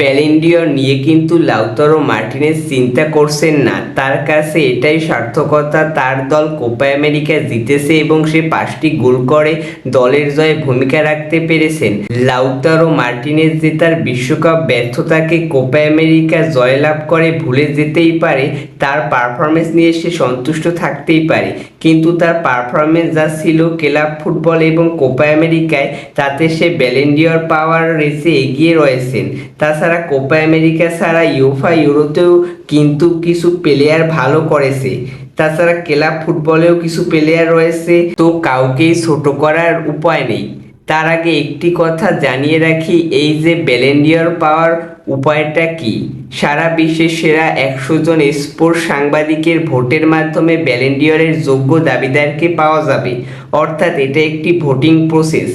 Ballon d'Or নিয়ে কিন্তু Lautaro Martinez চিন্তা করছেন না। তার কাছে এটাই সার্থকতা, তার দল কোপা আমেরিকা জিতেছে এবং সে 5টি গোল করে দলের জয়ে ভূমিকা রাখতে পেরেছেন। লাউতারো মার্টিনেজ যে তার বিশ্বকাপ ব্যর্থতাকে কোপা আমেরিকা জয়লাভ করে ভুলে যেতেই পারে, তার পারফরমেন্স নিয়ে সে সন্তুষ্ট থাকতেই পারে, কিন্তু তার পারফরমেন্স যা ছিল ক্লাব ফুটবল এবং কোপা আমেরিকায়, তাতে সে ব্যালন ডি'অর পাওয়ার রেসে এগিয়ে রয়েছেন। তাছাড়া কোপা আমেরিকা ছাড়া ইউফা ইউরোতেও কিন্তু কিছু প্লেয়ার ভালো করেছে। তাছাড়া ক্লাব ফুটবলেও কিছু প্লেয়ার রয়েছে, তো কাউকেই ছোট করার উপায় নেই। তার আগে একটি কথা জানিয়ে রাখি, এই যে ব্যালন ডি'অর পাওয়ার উপায়টা কি? সারা বিশ্বের সেরা 100 জন স্পোর্টস সাংবাদিকের ভোটের মাধ্যমে ব্যালন ডি'অরের যোগ্য দাবিদারকে পাওয়া যাবে, অর্থাৎ এটা একটি ভোটিং প্রসেস।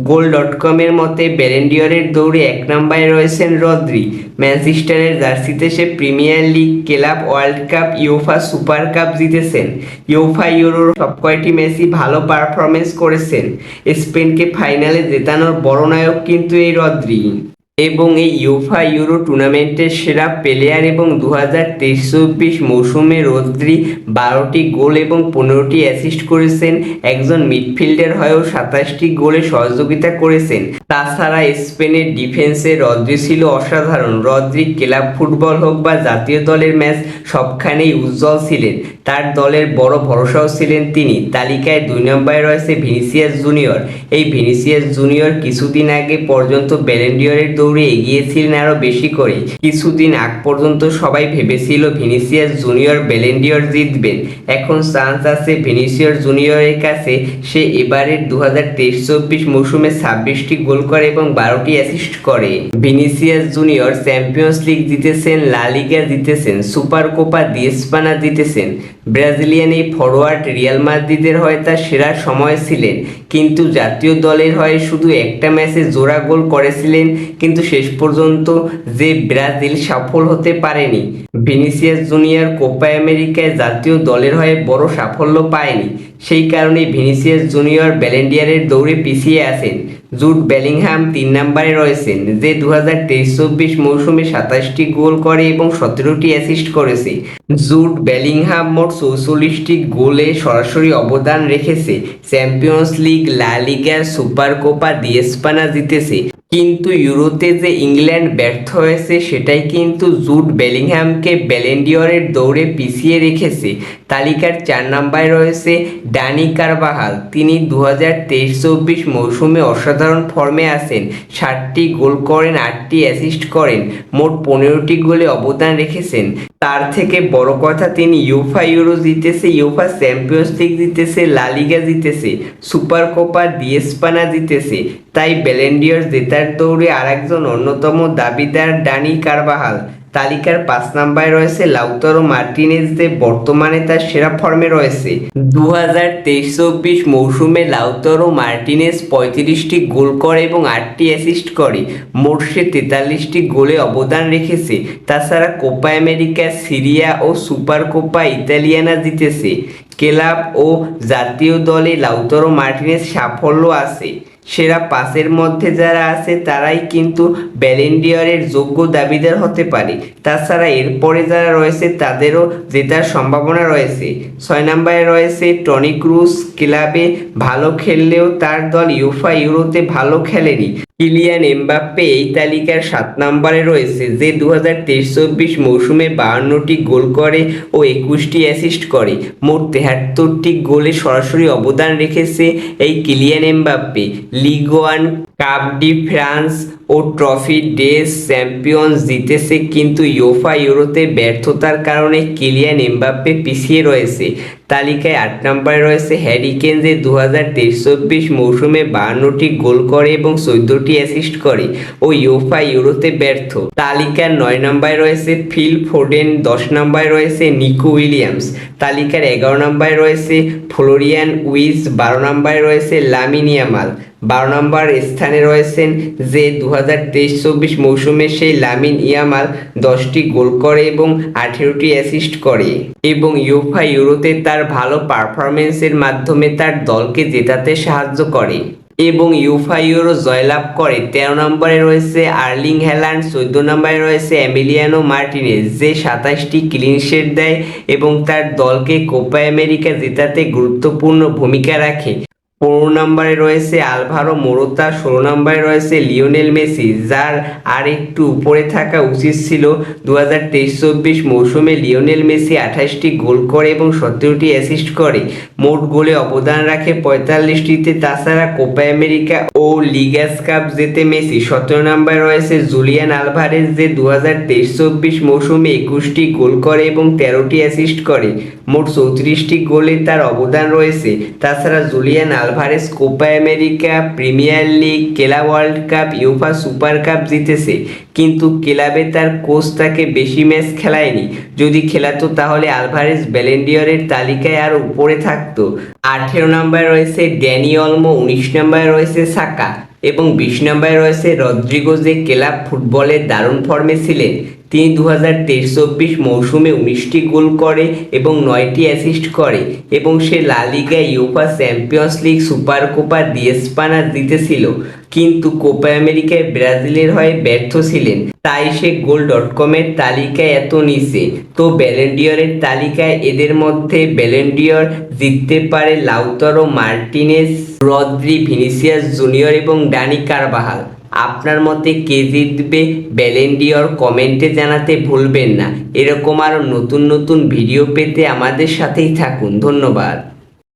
গোল.com-এর মতে ব্যালন ডি'অরের দৌড়ে 1 নম্বরে রয়েছেন রদ্রি। ম্যানচেস্টারের জার্সিতে সে Premier League, Club World Cup, UEFA Super Cup জিতেছেন। ইউফা ইউরোর সবকয়টি ম্যাচই ভালো পারফরমেন্স করেছেন। স্পেনকে ফাইনালে জেতানোর বড় নায়ক কিন্তু এই রদ্রি। এবং এই ইউফা ইউরো টুর্নামেন্টের সেরা প্লেয়ার এবং 2023-24 মৌসুমে রদ্রি 12টি গোল এবং 15টি অ্যাসিস্ট করেছেন। একজন মিডফিল্ডার হয়েও 27টি গোলে সহযোগিতা করেছেন। তাছাড়া স্পেনের ডিফেন্সে রদ্রি ছিল অসাধারণ। রদ্রি ক্লাব ফুটবল হোক বা জাতীয় দলের ম্যাচ সবখানেই উজ্জ্বল ছিলেন। তার দলের বড় ভরসাও ছিলেন তিনি। তালিকায় 2 নম্বরে রয়েছে ভিনিসিয়াস জুনিয়র। এই ভিনিসিয়াস জুনিয়র কিছুদিন আগে পর্যন্ত ব্যালন ডি'অরের দৌড়ে এগিয়েছিলেন আরো বেশি করে। কিছুদিন আগ পর্যন্ত সবাই ভেবেছিল ভিনিসিয়াস জুনিয়র ব্যালন ডি'অর জিতবেন। এখন চান্স আছে ভিনিসিয়াস জুনিয়রের কাছে। সে এবারের 2023-24 মৌসুমে 26টি গোল করে এবং 12টি অ্যাসিস্ট করে। ভিনিসিয়াস জুনিয়র চ্যাম্পিয়ন্স লিগ জিতেছেন, লা লিগা জিতেছেন, সুপার কোপা দি স্পানা জিতেছেন। ব্রাজিলিয়ান এই ফরোয়ার্ড রিয়াল মাদ্রিদের হয়ে তার সেরা সময় ছিলেন, কিন্তু জাতীয় দলের হয়ে শুধু একটা ম্যাচে জোড়া গোল করেছিলেন, কিন্তু শেষ পর্যন্ত যে ব্রাজিল সফল হতে পারেনি। ভিনিসিয়াস জুনিয়র কোপা আমেরিকায় জাতীয় দলের হয়ে বড় সাফল্য পায়নি। সেই কারণে ভিনিসিয়াস জুনিয়র ব্যালন ডি'অরের দৌড়ে পিছিয়ে আছেন। জুড বেলিংহাম 3 নম্বরে রয়েছেন, যে 2023-24 মৌসুমে 27টি গোল করে এবং 17টি অ্যাসিস্ট করেছে। জুড বেলিংহাম মোট 44টি গোলে সরাসরি অবদান রেখেছে। চ্যাম্পিয়ন্স লিগ, লা লিগা, সুপার কোপা দি স্পানা জিতেছে। কিন্তু ইউরোতে যে ইংল্যান্ড ব্যর্থ হয়েছে, সেটাই কিন্তু জুড বেলিংহামকে ব্যালন ডি'অরের দৌড়ে পিছিয়ে রেখেছে। তালিকার 4 নম্বরে রয়েছে ডানি কারবাহাল। তিনি 2023-24 মৌসুমে অসাধারণ ফর্মে আছেন। 60টি গোল করেন, 8টি অ্যাসিস্ট করেন, মোট 15টি গোলে অবদান রেখেছেন। তার থেকে বড় কথা, তিনি ইউফা ইউরো জিতেছে, ইউফা চ্যাম্পিয়ন্স লিগ জিতেছে, লা লিগা জিতেছে, সুপার কোপা দি স্পানা জিতেছে। তাই ব্যালন ডি'অর জেতার দৌড়ে আরেকজন অন্যতম দাবিদার ডানি কারবাহাল। তালিকার 5 নম্বরে রয়েছে লাউতারো মার্টিনেজ, যে বর্তমানে তার সেরা ফর্মে রয়েছে। 2023-24 মৌসুমে লাউতারো মার্টিনেজ 35টি গোল করে এবং 8টি অ্যাসিস্ট করে। মোট সে 43টি গোলে অবদান রেখেছে। তাছাড়া কোপা আমেরিকা, সিরিয়া ও সুপার কোপা ইতালিয়ানা জিতেছে। ক্লাব ও জাতীয় দলে লাউতারো মার্টিনেজ সাফল্য আছে। সেরা 5-এর মধ্যে যারা আছে তারাই কিন্তু ব্যালন ডি'অরের যোগ্য দাবিদার হতে পারে। তাছাড়া এরপরে যারা রয়েছে তাদেরও জেতার সম্ভাবনা রয়েছে। 6 নম্বরে রয়েছে টনি ক্রুস। ক্লাবে ভালো খেললেও তার দল ইউফা ইউরোতে ভালো খেলেনি। কিলিয়ান এমবাপ্পে এই তালিকার 7 নম্বরে রয়েছে, যে 2023-24 মৌসুমে 52টি গোল করে ও 21টি অ্যাসিস্ট করে। মোট 73টি গোলে সরাসরি অবদান রেখেছে এই Kylian Mbappe. Ligue 1, Coupe de France ও ট্রফি ডেস চ্যাম্পিয়ন্স জিতেছে, কিন্তু ইউফা ইউরোতে ব্যর্থতার কারণে কিলিয়ান এমবাপ্পে পিছিয়ে রয়েছে। তালিকায় 8 নম্বরে রয়েছে হ্যারি কেন, যে 2023-24 মৌসুমে 52টি গোল করে এবং 14টি অ্যাসিস্ট করে ও ইউফা ইউরোতে ব্যর্থ। তালিকার 9 নম্বরে রয়েছে ফিল ফোডেন। 10 নম্বরে রয়েছে নিকো উইলিয়ামস। তালিকার 11 নম্বরে রয়েছে ফ্লোরিয়ান উইজ। 12 নম্বরে রয়েছে লামিন ইয়ামাল। 12 নম্বর স্থানে রয়েছেন, যে 2023-24 মৌসুমে সেই লামিন ইয়ামাল 10টি গোল করে এবং 18টি অ্যাসিস্ট করে এবং ইউফা ইউরোতে তার ভালো পারফরমেন্সের মাধ্যমে তার দলকে জেতাতে সাহায্য করে। এবং ইউফা ইউরো জয়লাভ করে। 13 নম্বরে রয়েছে আর্লিং হ্যালান্ড, 14 নম্বরে রয়েছে এমিলিয়ানো মার্টিনেজ, যে 27টি ক্লিনশিট দেয় এবং তার দলকে কোপা আমেরিকা জেতাতে গুরুত্বপূর্ণ ভূমিকা রাখে। 15 নম্বরে রয়েছে আলভারো মোরাতা, 16 নম্বরে রয়েছে লিওনেল মেসি, যার আর একটু উপরে থাকা উচিত ছিল। 2023-24 মৌসুমে লিওনেল মেসি 28টি গোল করে এবং 17টি অ্যাসিস্ট করে, মোট গোলে অবদান রাখে 45টিতে। তাছাড়া কোপা আমেরিকা ও লিগাস কাপ জেতে মেসি। 17 নম্বরে রয়েছে জুলিয়ান আলভারেজ, যে 2023-24 মৌসুমে 21টি গোল করে এবং 13টি অ্যাসিস্ট করে, মোট 34টি গোলে তার অবদান রয়েছে। তাছাড়া Julian Alvarez Copa America, premier League, Club World Cup, UEFA Super cup জিতেছে, কিন্তু ক্লাবে তার কোচ তাকে বেশি ম্যাচ খেলায়নি। যদি খেলাতো তাহলে আলভারেজ ব্যালন ডি'অরের তালিকায় আরও উপরে থাকতো। 18 নম্বরে রয়েছে ড্যানি অলমো, 19 নম্বরে রয়েছে সাকা এবং 20 নম্বরে রয়েছে রদ্রিগো, যে ক্লাব ফুটবলে দারুণ ফর্মে ছিলেন। তিনি 2023-24 মৌসুমে 19টি গোল করে এবং 9টি অ্যাসিস্ট করে এবং সে La Liga, UEFA Champions League, Supercopa de Espana জিতেছিল, কিন্তু কোপা আমেরিকায় ব্রাজিলের হয়ে ব্যর্থ ছিলেন। তাই সে গোল.কমের তালিকায় এত নিচে। তো ব্যালন ডি'অরের তালিকায় এদের মধ্যে ব্যালন ডি'অর জিততে পারে Lautaro Martinez, Rodri, Vinicius junior এবং ডানি কারবাহাল। আপনার মতে কে জিতবে ব্যালন ডি'অর কমেন্টে জানাতে ভুলবেন না। এরকম আরও নতুন নতুন ভিডিও পেতে আমাদের সাথেই থাকুন। ধন্যবাদ।